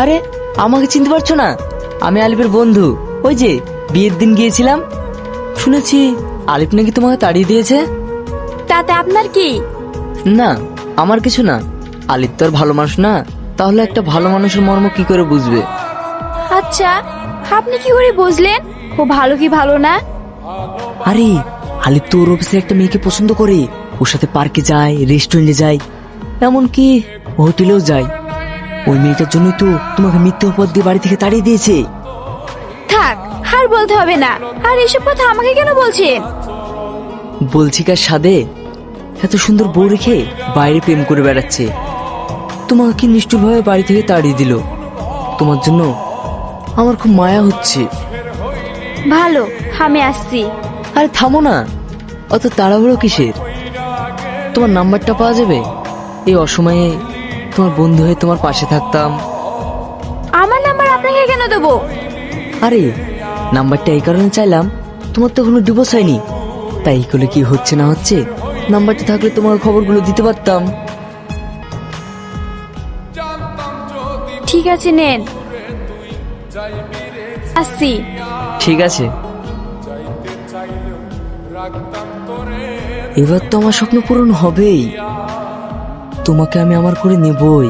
আরে আমাকে চিনতে পারছো না? আমি আলিফের বন্ধু। ওই যে বিয়ের দিন গিয়েছিলাম, শুনেছি আলিফ নাকি তোমাকে তাড়িয়ে দিয়েছে। তাতে আপনার কি? না, আমার কিছু না। আলিফ তো আর ভালো মানুষ না, তাহলে একটা ভালো মানুষের মর্ম কি করে বুঝবে? আচ্ছা, আপনি কি করে বুঝলেন ও ভালো কি ভালো না? আরে আলিফ তো ওর অফিসে একটা মেয়েকে পছন্দ করে, ওর সাথে পার্কে যায়, রেস্টুরেন্টে যায়, এমনকি হোটেলেও যায়। ওই মেয়েটার জন্যই তো তোমাকে মিথ্যে অপবাদ দিয়ে বাড়ি থেকে তাড়িয়ে দিয়েছে। থাক, আর বলতে হবে না। আর এসব কথা আমাকে কেন বলছেন? বলছি কার সাধে এত সুন্দর বউ রেখে বাইরে প্রেম করে বেড়াচ্ছে, তোমাকে কি নিষ্ঠুরভাবে বাড়ি থেকে তাড়িয়ে দিল। তোমার জন্য আমার খুব মায়া হচ্ছে। ভালো, আমি আসছি। আরে থামো না, অত তাড়াহুড়ো কিসের? তোমার নাম্বারটা পাওয়া যাবে? এই অসময়ে তোমার বন্ধু হয়ে তোমার পাশে থাকতাম। আমার নাম্বার আপনাকে কেন দেবো? আরে নাম্বারটা এই কারণে চাইলাম, তোমার তো কোনো ডিভোর্স হয়নি, তাই করে কি হচ্ছে না হচ্ছে নাম্বারটা থাকলে তোমার খবরগুলো দিতে পারতাম। ঠিক আছে, নেন। আসছি। ঠিক আছে, এবার তো আমার স্বপ্ন পূরণ হবেই, তোমাকে আমি আমার করে নেবই।